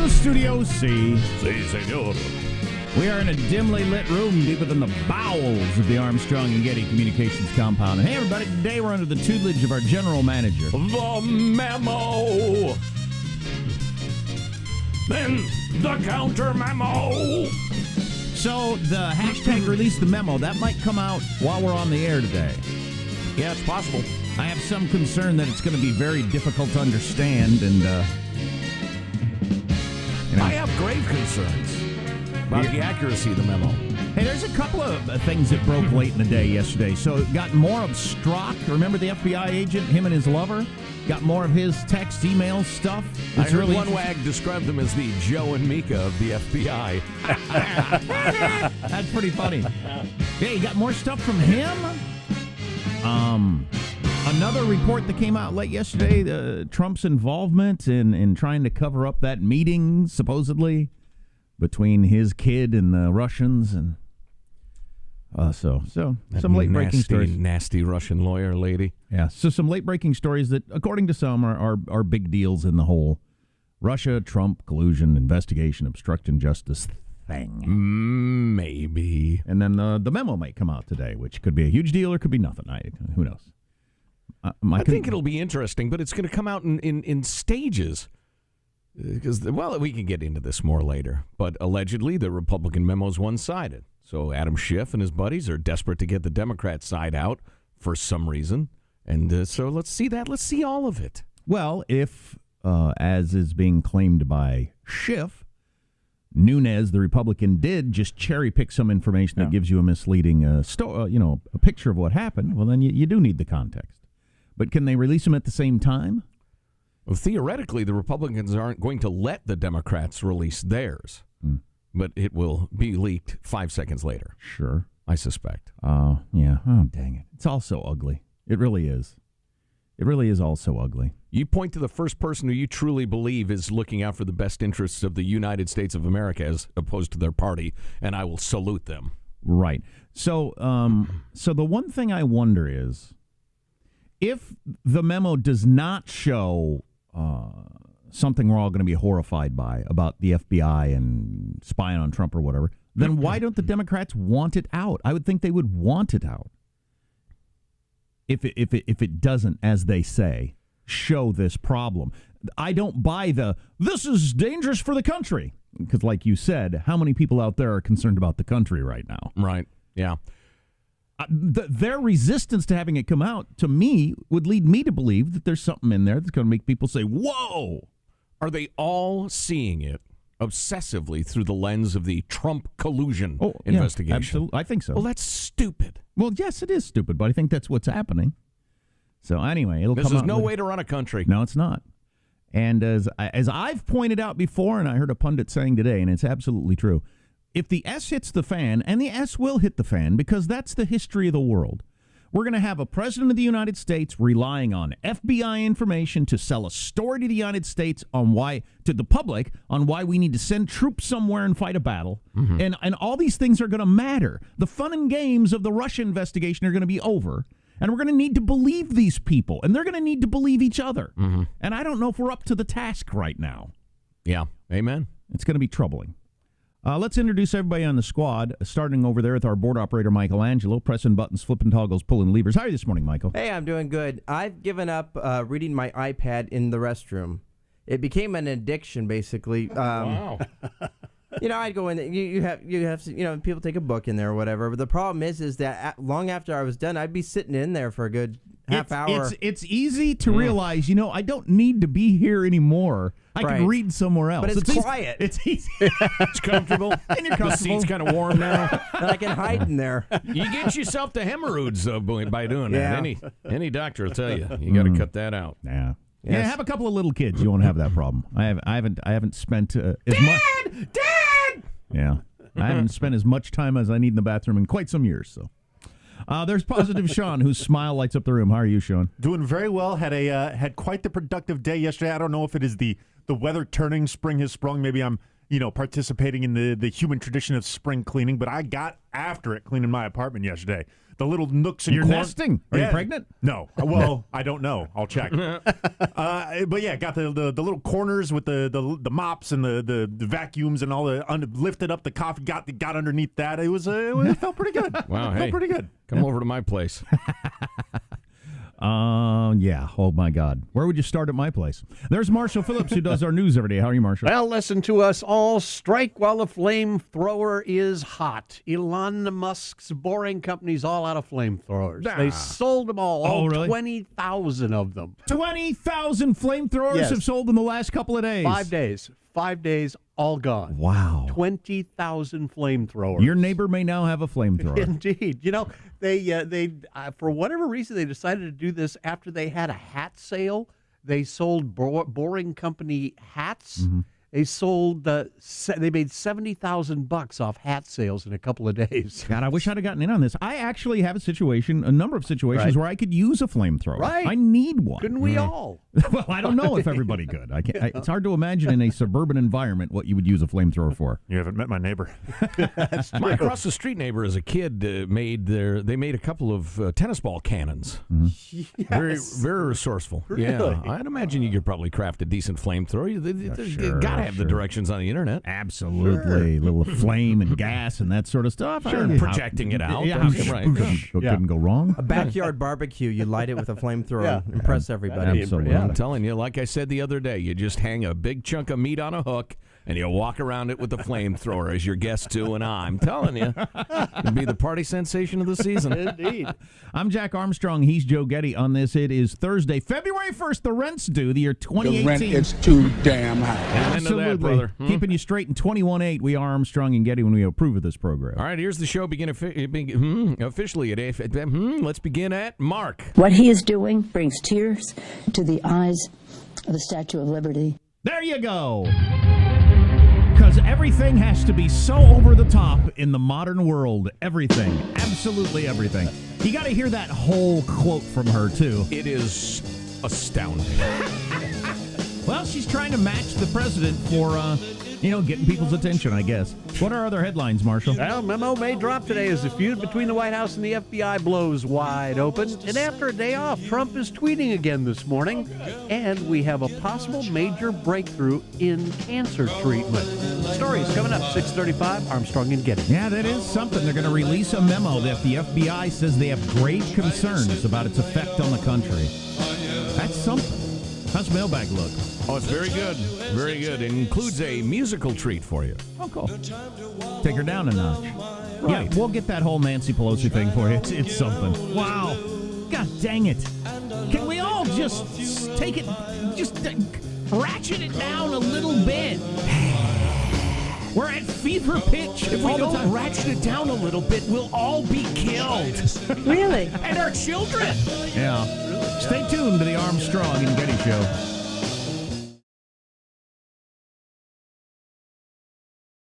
Studio C. Si, senor. We are in a dimly lit room deep within the bowels of the Armstrong and Getty Communications compound. And hey, everybody, today we're under the tutelage of our general manager. The memo. Then the counter memo. So the hashtag release the memo, that might come out while we're on the air today. Yeah, it's possible. I have some concern that it's going to be very difficult to understand, and I have grave concerns about the accuracy of the memo. Hey, there's a couple of things that broke late in the day yesterday. So it got more of Strzok. Remember the FBI agent, him and his lover? Got more of his text, email stuff. I heard one wag described him as the Joe and Mika of the FBI. That's pretty funny. Yeah, you got more stuff from him? Another report that came out late yesterday, Trump's involvement in trying to cover up that meeting, supposedly, between his kid and the Russians, and so some late-breaking stories. Nasty Russian lawyer lady. Yeah, so some late-breaking stories that, according to some, are big deals in the whole Russia-Trump collusion investigation, obstruction justice thing. Maybe. And then the memo might come out today, which could be a huge deal or could be nothing. Who knows? I think it'll be interesting, but it's going to come out in stages. Because, well, we can get into this more later. But allegedly, the Republican memo is one-sided. So Adam Schiff and his buddies are desperate to get the Democrat side out for some reason. And so let's see that. Let's see all of it. Well, if, as is being claimed by Schiff, Nunes, the Republican, did just cherry-pick some information that gives you a misleading a picture of what happened, well, then you do need the context. But can they release them at the same time? Well, theoretically, the Republicans aren't going to let the Democrats release theirs. But it will be leaked 5 seconds later. Sure. I suspect. Yeah. Oh, dang it. It's all so ugly. It really is. It really is all so ugly. You point to the first person who you truly believe is looking out for the best interests of the United States of America as opposed to their party, and I will salute them. Right. So, so the one thing I wonder is, if the memo does not show something we're all going to be horrified by about the FBI and spying on Trump or whatever, then why don't the Democrats want it out? I would think they would want it out. If it doesn't, as they say, show this problem. I don't buy this is dangerous for the country. Because like you said, how many people out there are concerned about the country right now? Right, yeah. Their resistance to having it come out, to me, would lead me to believe that there's something in there that's going to make people say, whoa! Are they all seeing it obsessively through the lens of the Trump collusion investigation? Yeah, absolutely. I think so. Well, that's stupid. Well, yes, it is stupid, but I think that's what's happening. So anyway, it'll come out. This is no way to run a country. No, it's not. And as I've pointed out before, and I heard a pundit saying today, and it's absolutely true, if the S hits the fan, and the S will hit the fan, because that's the history of the world, we're going to have a president of the United States relying on FBI information to sell a story to the United States to the public on why we need to send troops somewhere and fight a battle. Mm-hmm. And all these things are going to matter. The fun and games of the Russia investigation are going to be over. And we're going to need to believe these people. And they're going to need to believe each other. Mm-hmm. And I don't know if we're up to the task right now. Yeah. Amen. It's going to be troubling. Let's introduce everybody on the squad, starting over there with our board operator, Michelangelo, pressing buttons, flipping toggles, pulling levers. How are you this morning, Michael? Hey, I'm doing good. I've given up reading my iPad in the restroom. It became an addiction, basically. Wow. I'd go in. You have people take a book in there or whatever. But the problem is that long after I was done, I'd be sitting in there for a good half hour. It's easy to realize, I don't need to be here anymore. I can read somewhere else. But it's quiet. It's easy. It's comfortable. And you're comfortable. The seat's kind of warm now. And I can hide in there. You get yourself the hemorrhoids by doing that. Any doctor will tell you got to cut that out. Yeah. Yes. Yeah, have a couple of little kids. You won't have that problem. I haven't spent as much. Dad! Yeah, I haven't spent as much time as I need in the bathroom in quite some years. So, there's positive Sean, whose smile lights up the room. How are you, Sean? Doing very well. Had quite the productive day yesterday. I don't know if it is the weather turning, spring has sprung. Maybe I'm participating in the human tradition of spring cleaning, but I got after it cleaning my apartment yesterday. The little nooks and You're nesting. Are you pregnant? No. Well, I don't know. I'll check. But yeah, got the little corners with the mops and the vacuums and all lifted up the coffee. Got underneath that. It felt pretty good. Wow, Felt pretty good. Come over to my place. Yeah. Oh, my God. Where would you start at my place? There's Marshall Phillips, who does our news every day. How are you, Marshall? Well, listen to us all. Strike while the flamethrower is hot. Elon Musk's boring company's all out of flamethrowers. They sold them all really? 20,000 of them. 20,000 flamethrowers have sold in the last couple of days. 5 days. 5 days, all gone. Wow. 20,000 flamethrowers. Your neighbor may now have a flamethrower. Indeed. They for whatever reason, they decided to do this after they had a hat sale. They sold Boring Company hats. Mm-hmm. They sold. They made $70,000 off hat sales in a couple of days. God, I wish I'd have gotten in on this. I actually have a number of situations where I could use a flamethrower. Right. I need one. Couldn't we all? Well, I don't know if everybody could. It's hard to imagine in a suburban environment what you would use a flamethrower for. You haven't met my neighbor. My across the street neighbor, as a kid, made a couple of tennis ball cannons. Mm-hmm. Yes. Very, very resourceful. Really? Yeah, I'd imagine you could probably craft a decent flamethrower. You gotta have the directions on the internet. Absolutely. Little flame and gas and that sort of stuff. Projecting it out. Yeah, right. Couldn't go wrong. A backyard barbecue, you light it with a flamethrower, impress everybody. Absolutely. I'm telling you, like I said the other day, you just hang a big chunk of meat on a hook and you walk around it with a flamethrower as your guest do, and I'm telling you, it'll be the party sensation of the season. Indeed. I'm Jack Armstrong. He's Joe Getty on this. It is Thursday, February 1st. The rent's due. The year 2018. The rent is too damn high. Absolutely. That, brother. Keeping you straight in 21.8. We are Armstrong and Getty when we approve of this program. All right, here's the show. Officially at let's begin at Mark. What he is doing brings tears to the eyes of the Statue of Liberty. There you go. Because everything has to be so over the top in the modern world. Everything. Absolutely everything. You got to hear that whole quote from her, too. It is astounding. Well, she's trying to match the president for, getting people's attention, I guess. What are other headlines, Marshall? Well, memo may drop today as the feud between the White House and the FBI blows wide open. And after a day off, Trump is tweeting again this morning. And we have a possible major breakthrough in cancer treatment. Stories coming up, 6:35, Armstrong and Getty. Yeah, that is something. They're going to release a memo that the FBI says they have grave concerns about its effect on the country. That's something. How's mailbag look? Oh, it's very good. Very good. It includes a musical treat for you. Oh, cool. Take her down a notch. Right. Yeah, we'll get that whole Nancy Pelosi thing for you. It's something. Wow. God dang it. Can we all just take it, ratchet it down a little bit? We're at fever pitch. If we don't ratchet it down a little bit, we'll all be killed. Really? And our children. Yeah. Stay tuned to the Armstrong and Getty Show.